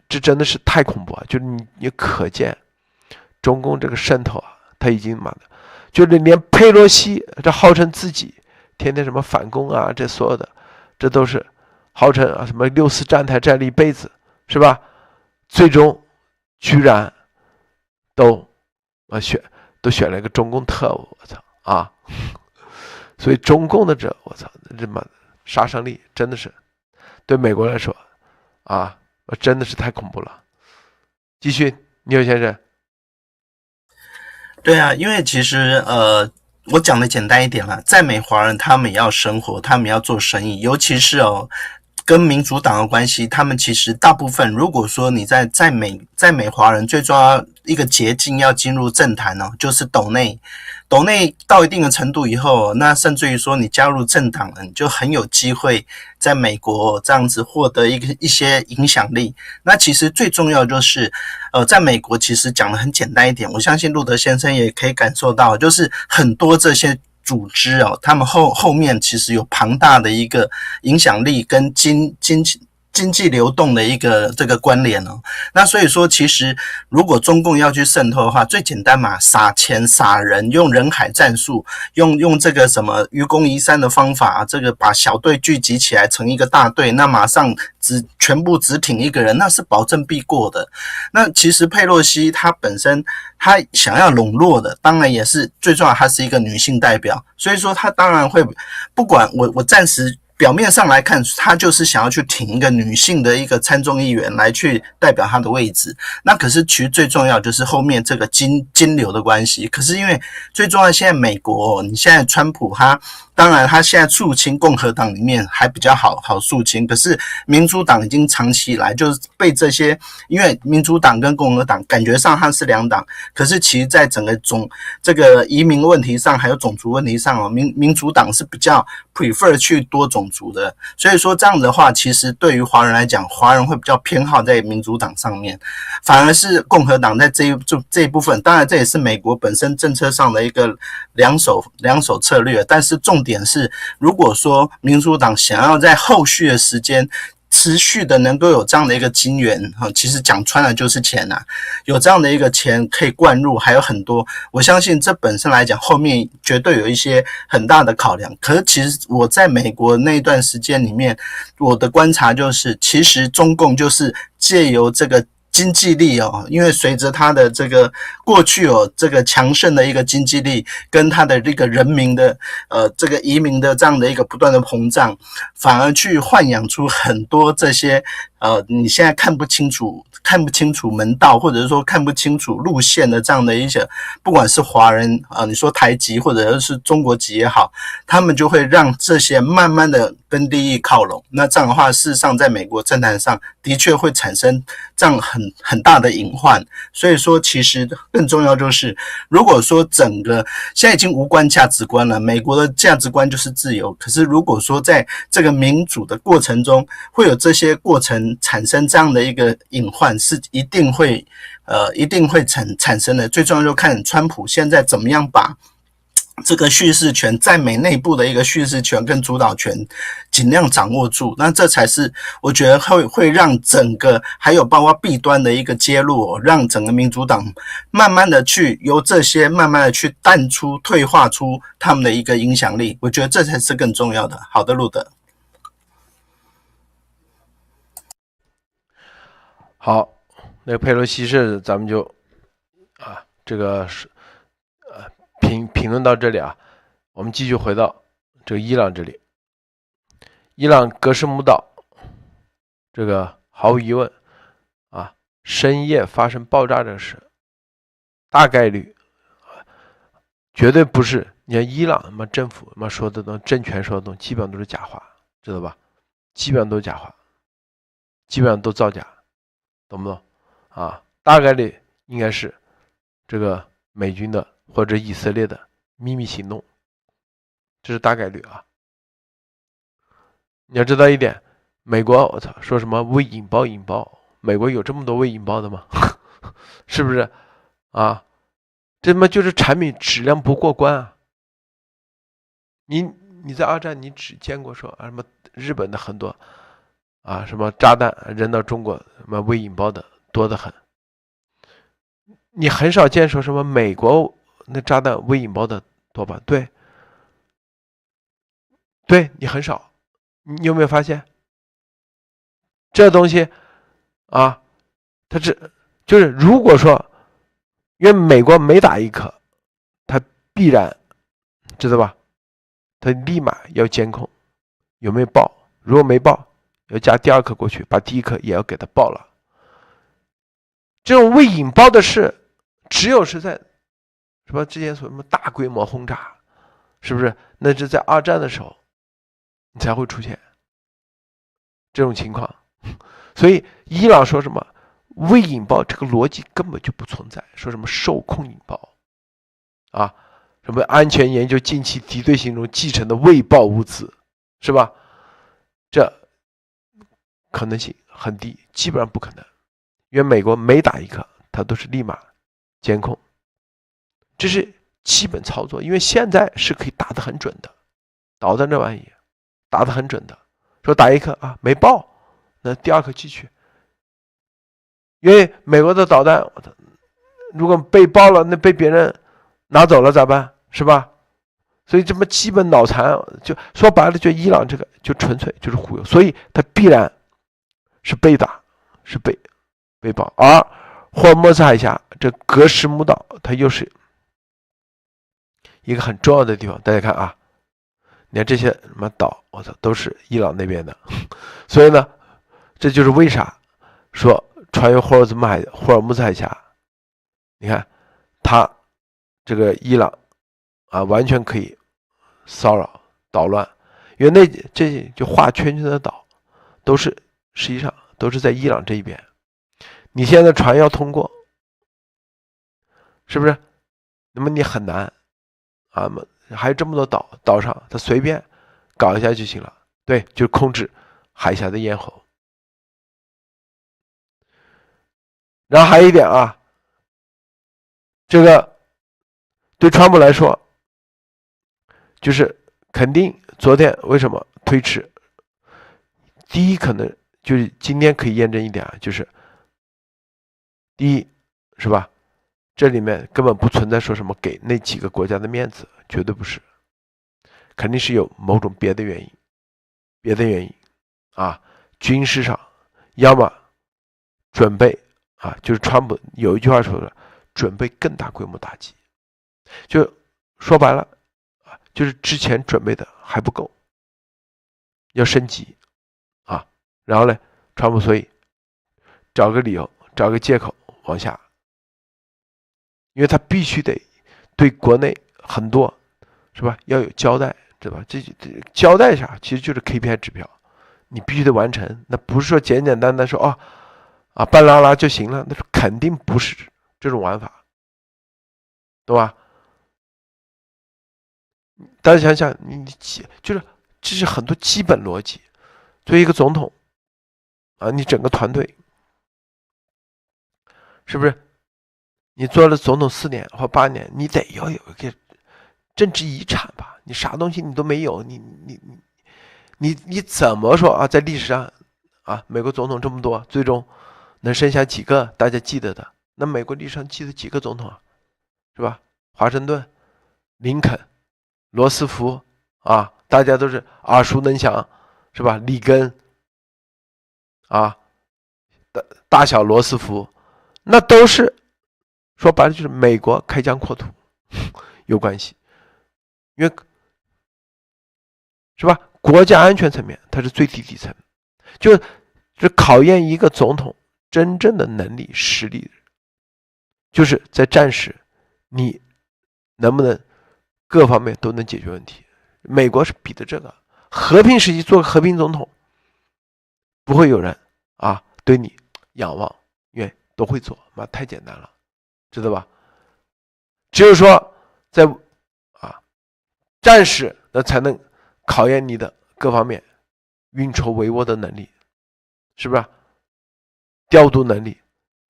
这真的是太恐怖啊！就是你可见中共这个渗透啊，他已经就是连佩洛西这号称自己天天什么反攻啊，这所有的这都是号称啊什么6·4站台站了一辈子，是吧？最终居然都选了一个中共特务，我操啊！所以中共的我操这么杀伤力真的是对美国来说啊，真的是太恐怖了。继续，牛先生。对啊，因为其实我讲的简单一点啦，在美华人他们也要生活，他们要做生意，尤其是跟民主党的关系，他们其实大部分，如果说你在美华人最重要一个捷径要进入政坛呢，就是斗内到一定的程度以后，那甚至于说你加入政党了，你就很有机会在美国这样子获得一些影响力。那其实最重要就是在美国其实讲的很简单一点，我相信路德先生也可以感受到，就是很多这些组织他们后面其实有庞大的一个影响力跟经济流动的一个这个关联那所以说其实如果中共要去渗透的话，最简单嘛，撒钱撒人，用人海战术，用这个什么愚公移山的方法，这个把小队聚集起来成一个大队，那马上全部只挺一个人，那是保证必过的。那其实佩洛西她本身她想要笼络的，当然也是最重要，她是一个女性代表，所以说她当然会不管我暂时表面上来看，他就是想要去挺一个女性的一个参众议员来去代表他的位置。那可是其实最重要就是后面这个金流的关系。可是因为最重要，现在美国你现在川普当然他现在肃清共和党里面还比较好肃清，可是民主党已经长期以来就是被这些，因为民主党跟共和党感觉上它是两党，可是其实在整个这个移民问题上还有种族问题上民主党是比较 prefer 去多种族的，所以说这样的话，其实对于华人来讲，华人会比较偏好在民主党上面，反而是共和党在这一部分，当然这也是美国本身政策上的一个两手策略，但是重点是，如果说民主党想要在后续的时间持续的能够有这样的一个金源，其实讲穿了就是钱啊，有这样的一个钱可以灌入，还有很多，我相信这本身来讲，后面绝对有一些很大的考量。可是其实我在美国那一段时间里面，我的观察就是，其实中共就是借由这个经济力因为随着他的这个过去这个强盛的一个经济力，跟他的这个人民的这个移民的这样的一个不断的膨胀，反而去豢养出很多这些你现在看不清楚门道，或者是说看不清楚路线的这样的一些，不管是华人你说台籍或者是中国籍也好，他们就会让这些慢慢的跟利益靠拢。那这样的话，事实上在美国政坛上的确会产生这样很大的隐患。所以说，其实更重要就是，如果说整个现在已经无关价值观了，美国的价值观就是自由。可是如果说在这个民主的过程中，会有这些过程产生这样的一个隐患，是一定会产生的。最重要就看川普现在怎么样把这个叙事权，在美内部的一个叙事权跟主导权尽量掌握住，那这才是我觉得会让整个还有包括弊端的一个揭露让整个民主党慢慢的去由这些慢慢的去淡出退化出他们的一个影响力，我觉得这才是更重要的。好的，路德。好，那个佩洛西事咱们就这个评论到这里啊，我们继续回到这个伊朗这里。伊朗格什姆岛这个毫无疑问深夜发生爆炸这个事，大概率绝对不是。你看伊朗政府说的东政权说的东基本上都是假话，知道吧？基本上都是假话，基本上都造假，懂不懂大概率应该是这个美军的或者以色列的秘密行动，这是大概率你要知道一点，美国我操说什么未引爆，美国有这么多未引爆的吗？是不是这就是产品质量不过关你在二战你只见过说什么日本的很多什么炸弹扔到中国，什么未引爆的多得很。你很少见说什么美国那炸弹未引爆的多吧？对，你很少。你有没有发现这东西啊？它就是如果说，因为美国每打一颗，它必然知道吧？它立马要监控有没有爆，如果没爆，要加第二颗过去，把第一颗也要给它爆了。这种未引爆的事，只有是在什么之前所什么大规模轰炸，是不是？那是在二战的时候，你才会出现这种情况。所以伊朗说什么未引爆这个逻辑根本就不存在，说什么受控引爆啊，什么安全研究近期敌对行动继承的未爆物资，是吧？这可能性很低，基本上不可能，因为美国每打一颗，它都是立马监控，这是基本操作。因为现在是可以打得很准的，导弹这玩意打得很准的，说打一颗啊没爆，那第二颗继续。因为美国的导弹如果被爆了，那被别人拿走了咋办？是吧？所以这么基本脑残，就说白了，就伊朗这个就纯粹就是忽悠，所以它必然是被打，是被爆。而霍尔木兹海峡这格什木岛，它又是一个很重要的地方。大家看啊，你看这些什么岛，我操，都是伊朗那边的。所以呢，这就是为啥说穿越霍尔木兹海峡，你看它这个伊朗完全可以骚扰捣乱，因为这就画圈圈的岛都是实际上都是在伊朗这一边。你现在船要通过，是不是？那么你很难还有这么多岛上，它随便搞一下就行了。对，就是控制海峡的咽喉。然后还有一点这个对川普来说，就是肯定昨天为什么推迟？第一，可能就是今天可以验证一点就是第一，是吧？这里面根本不存在说什么给那几个国家的面子，绝对不是，肯定是有某种别的原因军事上，要么准备就是川普有一句话说的，准备更大规模打击，就说白了就是之前准备的还不够，要升级然后呢，川普所以找个理由，找个借口往下，因为他必须得对国内很多是吧要有交代，对吧？这交代一下，其实就是 KPI 指标，你必须得完成，那不是说简简单单说半拉拉就行了，那肯定不是这种玩法，对吧？大家想想，就是这是很多基本逻辑。作为一个总统你整个团队是不是？你做了总统4年或8年，你得要有一个政治遗产吧？你啥东西你都没有，你怎么说在历史上美国总统这么多，最终能剩下几个大家记得的？那美国历史上记得几个总统是吧？华盛顿、林肯、罗斯福大家都是耳熟能详，是吧？里根大小罗斯福，那都是说白了就是美国开疆扩土有关系，因为是吧？国家安全层面它是最低底层，就是考验一个总统真正的能力实力，就是在战时你能不能各方面都能解决问题。美国是比的这个，和平时期做个和平总统，不会有人对你仰望，因为都会做，太简单了，知道吧？只有说在战时那才能考验你的各方面运筹帷幄的能力，是不是？调度能力，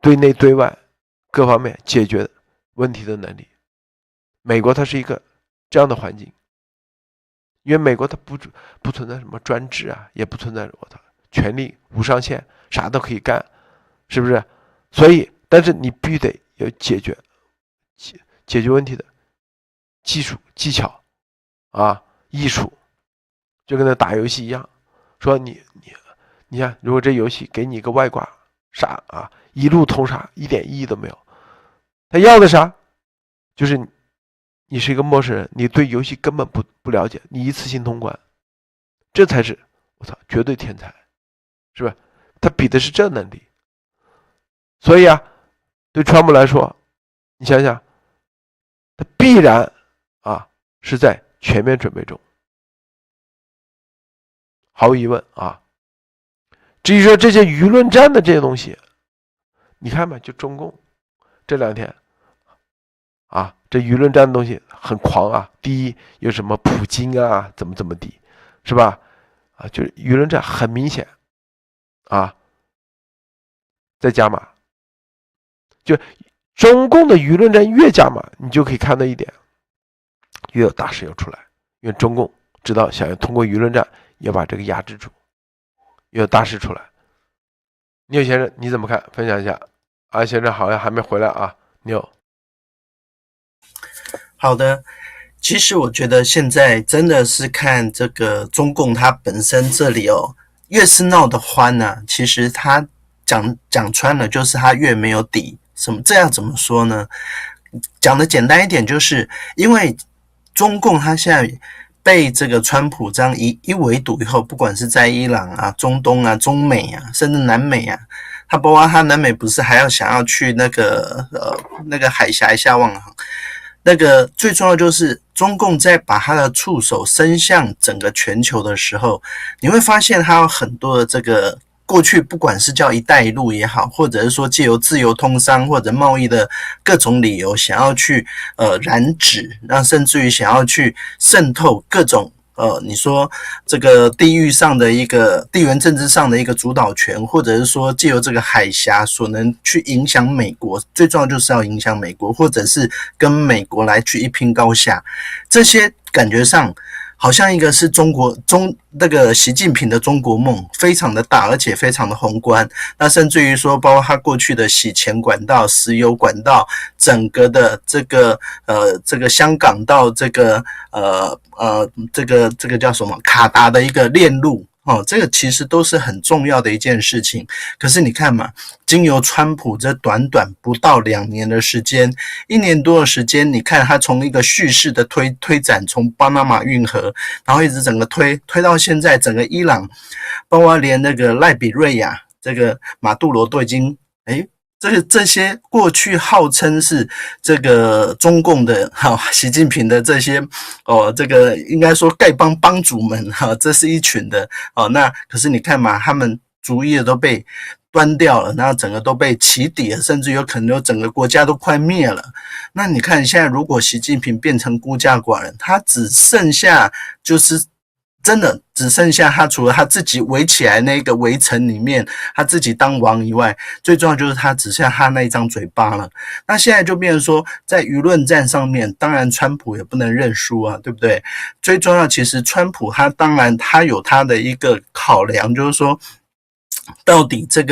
对内对外各方面解决问题的能力。美国它是一个这样的环境，因为美国它不存在什么专制也不存在权力无上限，啥都可以干，是不是？所以，但是你必须得有解决问题的技术、技巧啊，艺术，就跟那打游戏一样。说你看，如果这游戏给你一个外挂杀啊，一路通杀，一点意义都没有。他要的啥？就是你是一个陌生人，你对游戏根本不了解，你一次性通关，这才是我操绝对天才，是吧？他比的是这能力。所以啊，对川普来说，你想想，他必然啊是在全面准备中，毫无疑问啊。至于说这些舆论战的这些东西，你看吧，就中共这2天啊，这舆论战的东西很狂啊。第一，有什么普京啊，怎么地，是吧？啊，就是舆论战很明显啊，在加码。就中共的舆论战越加码，你就可以看到一点，越有大事要出来，因为中共知道想要通过舆论战要把这个压制住，越有大事出来。牛先生你怎么看？分享一下。啊，先生好像还没回来啊，牛。好的，其实我觉得现在真的是看这个中共它本身这里越是闹得欢呢，其实它讲穿了就是它越没有底。这样怎么说呢？讲的简单一点，就是因为中共它现在被这个川普这样一围堵以后，不管是在伊朗啊、中东啊、中美啊，甚至南美啊，他包括他南美不是还想要去那个海峡一下望航。那个最重要就是中共在把他的触手伸向整个全球的时候，你会发现他有很多的这个过去不管是叫一带一路也好，或者是说借由自由通商或者贸易的各种理由想要去染指，那甚至于想要去渗透各种你说这个地缘政治上的一个主导权，或者是说借由这个海峡所能去影响美国，最重要就是要影响美国，或者是跟美国来去一拼高下，这些感觉上好像一个是那个习近平的中国梦，非常的大，而且非常的宏观。那甚至于说，包括他过去的洗钱管道、石油管道，整个的这个香港到这个这个叫什么卡达的一个链路。这个其实都是很重要的一件事情。可是你看嘛，经由川普这短短不到2年的时间，1年多的时间，你看他从一个蓄势的推展，从巴拿马运河，然后一直整个推到现在，整个伊朗，包括连那个赖比瑞亚这个马杜罗都已经这些过去号称是这个中共的习近平的这些这个应该说丐帮帮主们这是一群的那可是你看嘛，他们逐一的都被端掉了，然后整个都被起底了，甚至有可能整个国家都快灭了。那你看现在如果习近平变成孤家寡人，他只剩下就是真的只剩下他除了他自己围起来那个围城里面他自己当王以外，最重要就是他只剩下他那一张嘴巴了。那现在就变成说在舆论战上面，当然川普也不能认输啊，对不对？最重要其实川普他当然他有他的一个考量，就是说到底这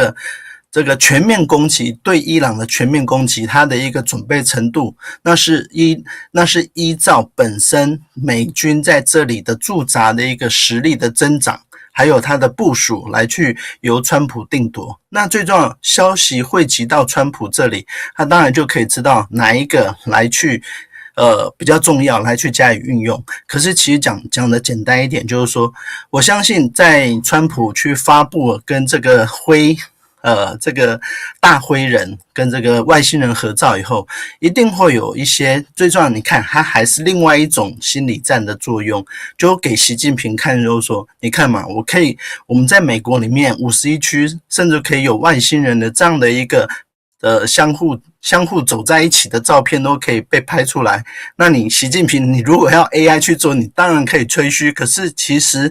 个全面攻击对伊朗的全面攻击，它的一个准备程度，那是依照本身美军在这里的驻扎的一个实力的增长，还有它的部署来去由川普定夺。那最重要，消息汇集到川普这里，他当然就可以知道哪一个来去比较重要来去加以运用。可是其实讲的简单一点，就是说我相信在川普去发布跟这个这个大灰人跟这个外星人合照以后，一定会有一些最重要，你看它还是另外一种心理战的作用，就给习近平看，就是说你看嘛，我们在美国里面51区甚至可以有外星人的这样的一个相互走在一起的照片都可以被拍出来。那你习近平你如果要 AI 去做，你当然可以吹嘘，可是其实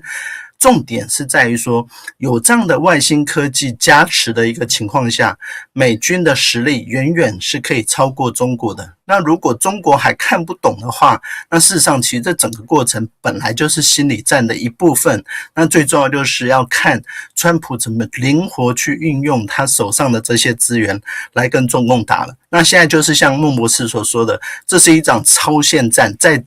重点是在于说，有这样的外星科技加持的一个情况下，美军的实力远远是可以超过中国的。那如果中国还看不懂的话，那事实上其实这整个过程本来就是心理战的一部分。那最重要就是要看川普怎么灵活去运用他手上的这些资源来跟中共打了。那现在就是像孟博士所说的，这是一场超限战，在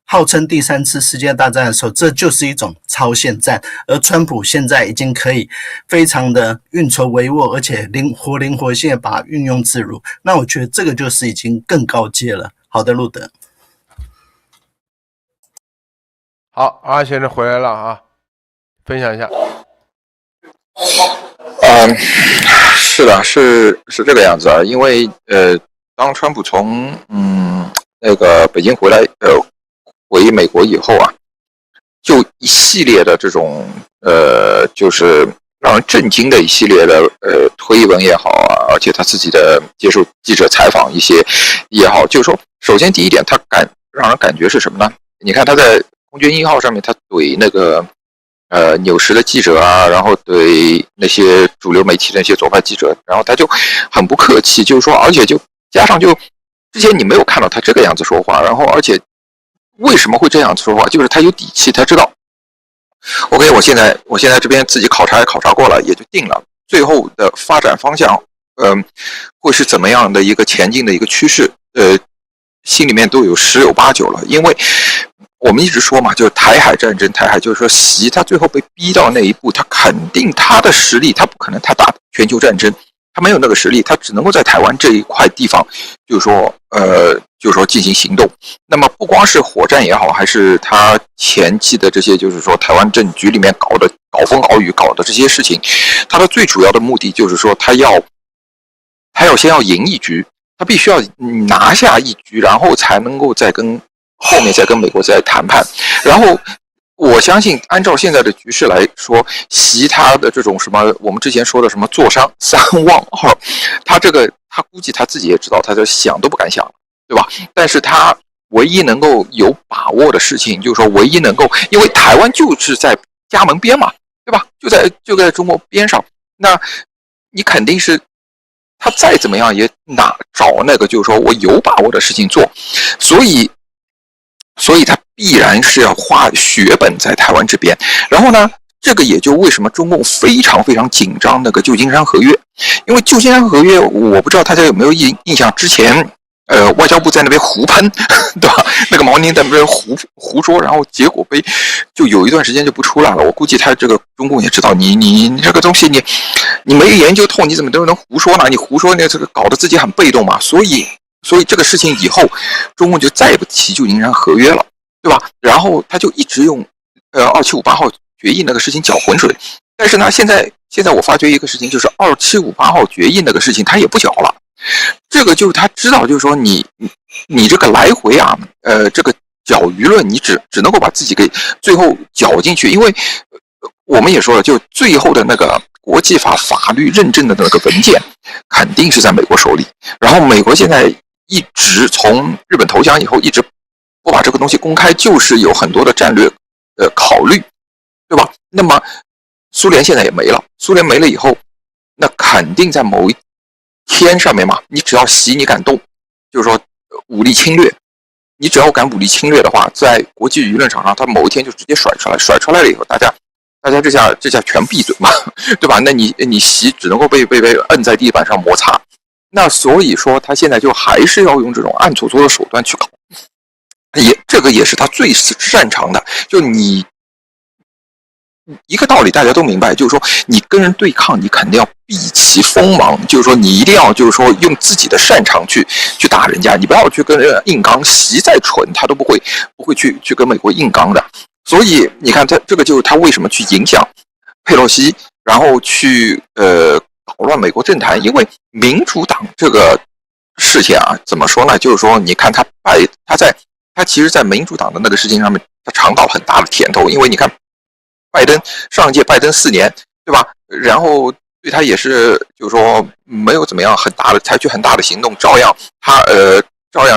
号称第三次世界大战的时候，这就是一种超限战，而川普现在已经可以非常的运筹帷幄，而且灵活性的把它运用自如。那我觉得这个就是已经更高阶了。好的，路德。好，阿先生回来了啊，分享一下。是的，是这个样子啊，因为当川普从那个北京回美国以后啊，就一系列的这种就是让人震惊的一系列的推文也好啊，而且他自己的接受记者采访一些也好，就是说，首先第一点，他让人感觉是什么呢？你看他在空军1号上面，他怼那个纽时的记者啊，然后怼那些主流媒体的那些左派记者，然后他就很不客气，就是说，而且就加上就之前你没有看到他这个样子说话，然后而且为什么会这样子说话，就是他有底气，他知道 OK， 我现在这边自己考察过了，也就定了最后的发展方向会是怎么样的一个前进的一个趋势，心里面都有十有八九了。因为我们一直说嘛，就是台海战争，就是说习他最后被逼到那一步，他肯定他的实力，他不可能他打全球战争，他没有那个实力，他只能够在台湾这一块地方，就是说进行行动。那么不光是火战也好，还是他前期的这些，就是说台湾政局里面搞风搞雨搞的这些事情，他的最主要的目的就是说他要先要赢一局，他必须要拿下一局，然后才能够后面再跟美国再谈判。然后我相信按照现在的局势来说，习他的这种什么我们之前说的什么坐商3望2，他估计他自己也知道，他就想都不敢想，对吧？但是他唯一能够有把握的事情，就是说唯一能够，因为台湾就是在家门边嘛，对吧？就在中国边上，那你肯定是他再怎么样也找那个就是说我有把握的事情做，所以他必然是要花血本在台湾这边。然后呢，这个也就为什么中共非常非常紧张那个旧金山合约，因为旧金山合约我不知道大家有没有印象，之前外交部在那边胡喷，对吧？那个毛宁在那边胡说，然后结果就有一段时间就不出来了。我估计他这个中共也知道，你这个东西你没研究透，你怎么都能胡说呢？你胡说这个搞得自己很被动嘛。所以这个事情以后，中共就再也不提旧金山合约了，对吧？然后他就一直用2758号决议那个事情搅浑水。但是呢，现在我发觉一个事情，就是2758号决议那个事情他也不搅了。这个就是他知道，就是说你这个来回啊，这个搅舆论，你只能够把自己给最后搅进去，因为我们也说了，就最后的那个国际法律认证的那个文件，肯定是在美国手里。然后美国现在一直从日本投降以后，一直不把这个东西公开，就是有很多的战略考虑，对吧？那么苏联现在也没了，苏联没了以后，那肯定在某一天上面嘛，你只要你敢动，就是说武力侵略，你只要敢武力侵略的话，在国际舆论场上，他某一天就直接甩出来了以后，大家这下全闭嘴嘛，对吧？那你习只能够被摁在地板上摩擦。那所以说他现在就还是要用这种暗搓搓的手段去搞，这个也是他最擅长的。就你一个道理大家都明白，就是说你跟人对抗，你肯定要避其锋芒，就是说你一定要就是说用自己的擅长去打人家，你不要去跟人硬刚，习再蠢他都不会去跟美国硬刚的。所以你看他这个就是他为什么去影响佩洛西，然后去捣乱美国政坛，因为民主党这个事情啊，怎么说呢？就是说你看他其实在民主党的那个事情上面，他尝到很大的甜头，因为你看上一届拜登4年，对吧？然后对他也是就是说没有怎么样采取很大的行动，照样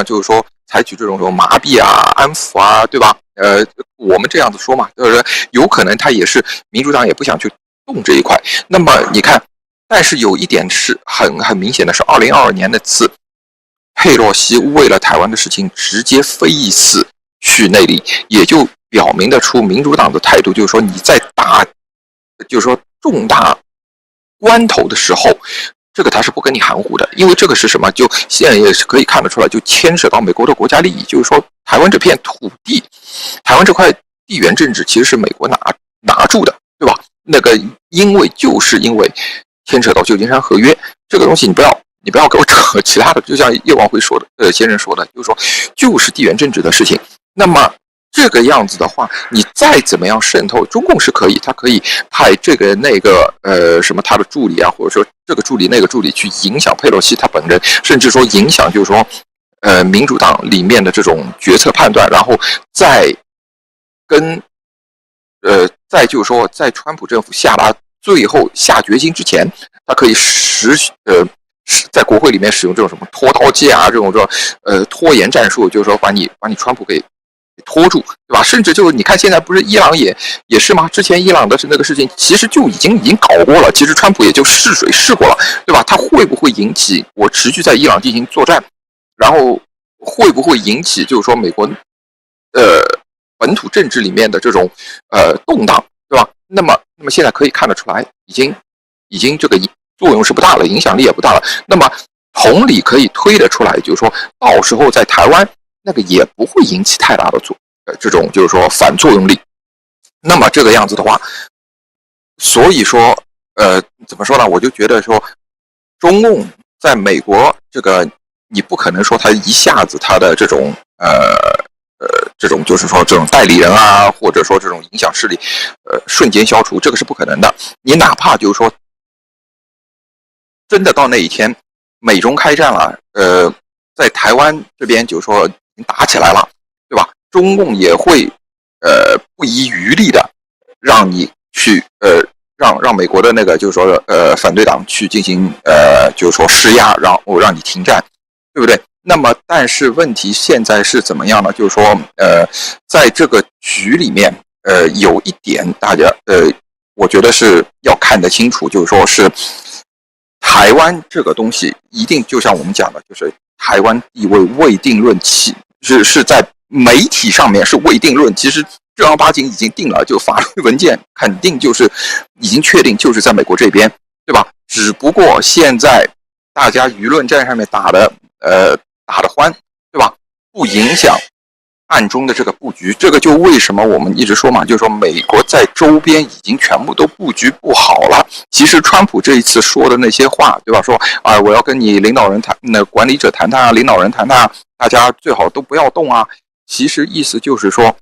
就是说采取这种麻痹啊、安抚啊，对吧？我们这样子说嘛，就是有可能他也是民主党也不想去动这一块。那么你看，但是有一点是很明显的是，2022年那次佩洛西为了台湾的事情直接飞一次去内地，也就表明得出民主党的态度，就是说你在就是说重大关头的时候，这个他是不跟你含糊的，因为这个是什么？就现在也是可以看得出来，就牵涉到美国的国家利益，就是说台湾这片土地，台湾这块地缘政治其实是美国拿住的，对吧？那个就是因为牵扯到旧金山合约这个东西，你不要给我扯其他的，就像叶王辉说的，先生说的，就是说就是地缘政治的事情。那么这个样子的话，你再怎么样渗透，中共是可以，他可以派这个那个什么他的助理啊，或者说这个助理那个助理去影响佩洛西他本人，甚至说影响就是说民主党里面的这种决策判断，然后再再就是说在川普政府最后下决心之前，他可以在国会里面使用这种什么拖刀剑啊，这种拖延战术，就是说把你川普给拖住，对吧？甚至就是你看现在不是伊朗也是吗？之前伊朗的那个事情其实就已经搞过了，其实川普也就试水试过了，对吧？他会不会引起我持续在伊朗进行作战，然后会不会引起就是说美国本土政治里面的这种动荡，对吧？那么现在可以看得出来，已经这个作用是不大了，影响力也不大了。那么同理可以推得出来，就是说到时候在台湾那个也不会引起太大的这种就是说反作用力。那么这个样子的话，所以说怎么说呢？我就觉得说中共在美国这个你不可能说他一下子他的这种这种就是说这种代理人啊，或者说这种影响势力瞬间消除，这个是不可能的。你哪怕就是说真的到那一天美中开战了，在台湾这边就是说已经打起来了，对吧？中共也会不遗余力的让你去让美国的那个就是说反对党去进行就是说施压，然后让你停战，对不对？那么但是问题现在是怎么样呢？就是说在这个局里面有一点大家我觉得是要看得清楚，就是说是台湾这个东西一定就像我们讲的，就是台湾地位未定论，是在媒体上面是未定论，其实正儿八经已经定了，就法律文件肯定就是已经确定就是在美国这边，对吧？只不过现在大家舆论战上面打得欢，对吧？不影响暗中的这个布局，这个就为什么我们一直说嘛，就是说美国在周边已经全部都布局不好了。其实川普这一次说的那些话，对吧？说我要跟你领导人管理者谈谈啊，领导人谈谈啊，大家最好都不要动啊。其实意思就是说，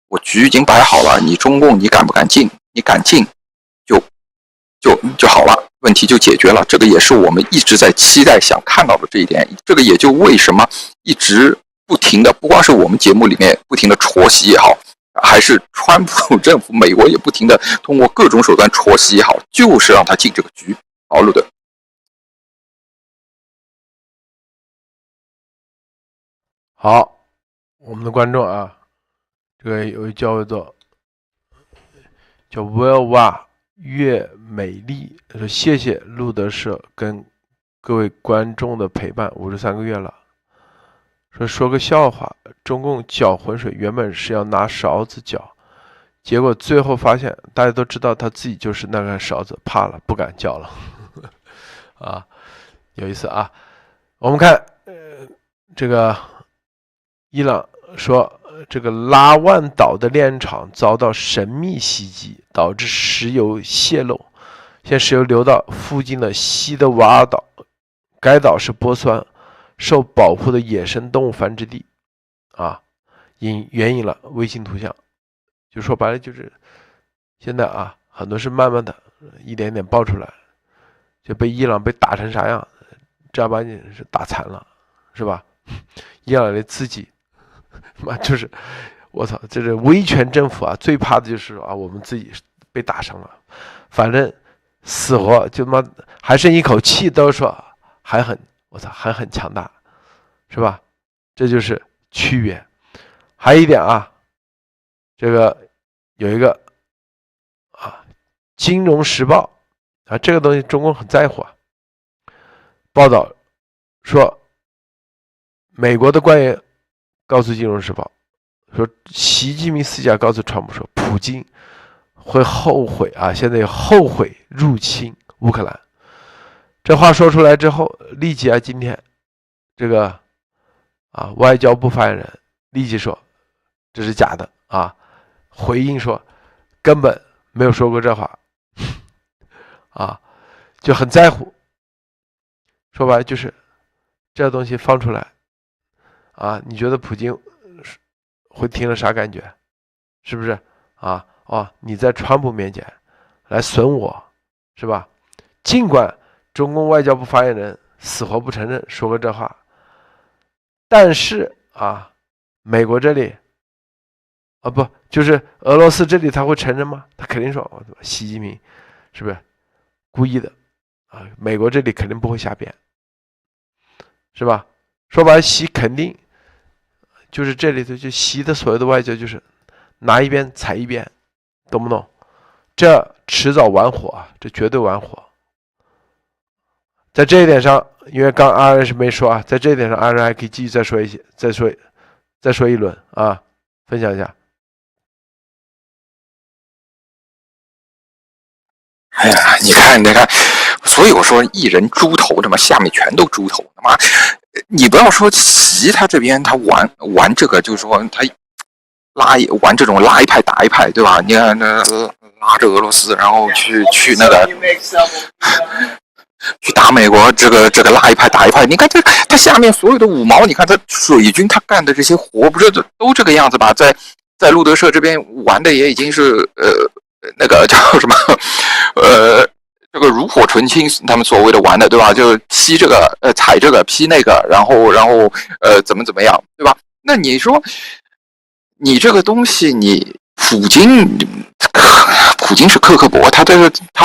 我局已经摆好了，你中共你敢不敢进？你敢进，就好了，问题就解决了。这个也是我们一直在期待想看到的这一点。这个也就为什么一直不停的，不光是我们节目里面不停的戳袭也好，还是川普政府美国也不停的通过各种手段戳袭也好，就是让他进这个局。好，路德。好，我们的观众啊，这个有一叫 Will 哇越美丽，说谢谢路德社跟各位观众的陪伴53个月了。说个笑话，中共搅浑水原本是要拿勺子搅，结果最后发现大家都知道他自己就是那个勺子，怕了不敢搅了啊，有意思啊。我们看这个伊朗说这个拉万岛的炼厂遭到神秘袭击，导致石油泄漏，现在石油流到附近的西德瓦尔岛，该岛是波斯湾受保护的野生动物繁殖地啊，援引了卫星图像，就说白了就是现在啊，很多是慢慢的一点点爆出来，就被伊朗被打成啥样，正儿八经是打残了，是吧？伊朗人自己妈就是我操，这是威权政府啊，最怕的就是我们自己被打伤了，反正死活就妈还剩一口气，都说还很强大，是吧？这就是区别。还有一点啊，这个有一个金融时报这个东西中共很在乎报道说，美国的官员告诉金融时报说，习近平私下告诉川普说，普京会后悔现在后悔入侵乌克兰。这话说出来之后，立即今天这个外交部发言人立即说这是假的回应说根本没有说过这话就很在乎。说白了就是这东西放出来你觉得普京会听了啥感觉？是不是你在川普面前来损我，是吧？尽管中共外交部发言人死活不承认说过这话，但是美国这里不就是俄罗斯这里他会承认吗？他肯定说习近平是不是故意的美国这里肯定不会瞎编，是吧？说白了，习肯定就是这里头就习的所有的外交就是拿一边踩一边，懂不懂？这迟早玩火这绝对玩火。在这一点上，因为刚阿仁是没说在这一点上阿仁还可以继续再说一轮分享一下。哎呀，你看，所以我说一人猪头的嘛，下面全都猪头的嘛。你不要说习他这边他玩这个，就是说他玩这种拉一派打一派，对吧？你看拉着俄罗斯，然后去那个去打美国，这个拉一派打一派。你看他下面所有的五毛，你看他水军他干的这些活，不是都这个样子吧？在路德社这边玩的也已经是那个叫什么这个炉火纯青，他们所谓的玩的，对吧？就批这个踩这个批那个，然后怎么样，对吧？那你说你这个东西，你普京是克伯，他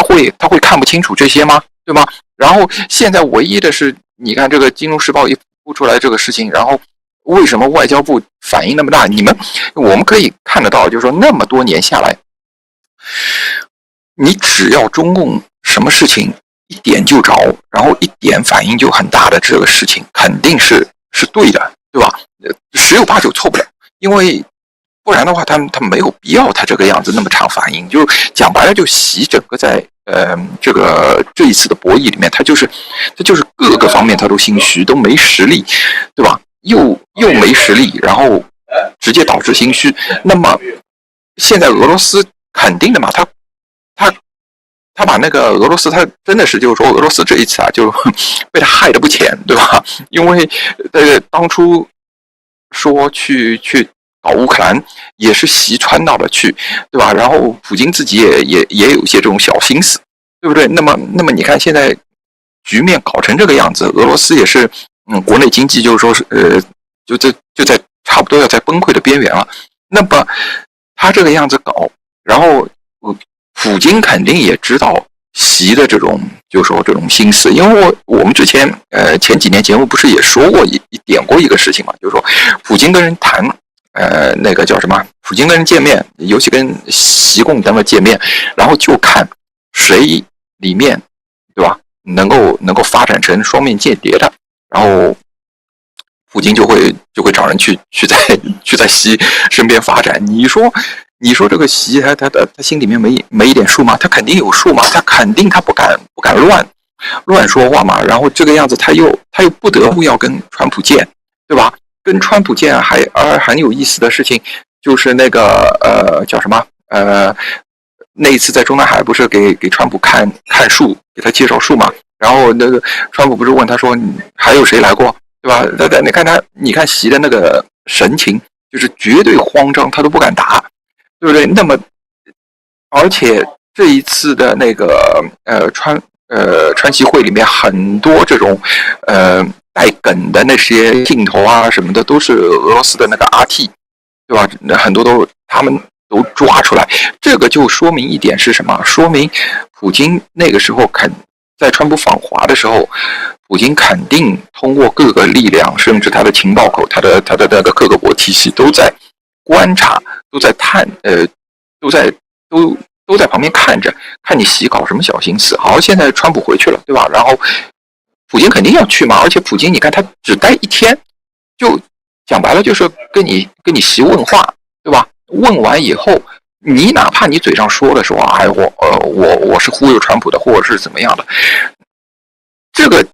会看不清楚这些吗？对吗？然后现在唯一的是，你看这个《金融时报》一播出来这个事情，然后为什么外交部反应那么大？我们可以看得到，就是说那么多年下来，你只要中共什么事情一点就着，然后一点反应就很大的这个事情，肯定是对的，对吧？10有8九错不了，因为不然的话，他没有必要他这个样子那么长反应。就讲白了，就习整个在这一次的博弈里面，他就是各个方面他都心虚，都没实力，对吧？又没实力，然后直接导致心虚。那么现在俄罗斯肯定的嘛，他把那个俄罗斯，他真的是就是说俄罗斯这一次就被他害得不浅，对吧？因为当初说去搞乌克兰也是习传导的去，对吧？然后普京自己也有一些这种小心思，对不对？那么你看现在局面搞成这个样子，俄罗斯也是国内经济就是说是就在差不多要在崩溃的边缘了。那么他这个样子搞，然后普京肯定也知道习的这种就是说这种心思，因为我们之前前几年节目不是也说过点过一个事情嘛，就是说普京跟人谈那个叫什么？普京跟人见面，尤其跟习共等人见面，然后就看谁里面，对吧？能够发展成双面间谍的，然后普京就会找人去在习身边发展。你说这个习他心里面没一点数吗？他肯定有数嘛，他肯定不敢乱说话嘛。然后这个样子他又不得不要跟川普见，对吧？跟川普见还很有意思的事情，就是那个叫什么那一次在中南海不是给川普看树，给他介绍树嘛。然后那个川普不是问他说还有谁来过，对吧？你看习的那个神情，就是绝对慌张，他都不敢答，对不对？那么而且这一次的那个川习会里面很多这种带梗的那些镜头什么的，都是俄罗斯的那个 RT， 对吧？很多他们都抓出来，这个就说明一点是什么？说明普京那个时候在川普访华的时候，普京肯定通过各个力量，甚至他的情报口，他的那个各个国体系都在观察，都在都在旁边看着，看你洗搞什么小心思。好，现在川普回去了，对吧？然后普京肯定要去嘛，而且普京你看他只待1天，就讲白了就是跟你习问话，对吧？问完以后，你哪怕你嘴上说的说，哎，我是忽悠川普的，或者是怎么样的，这个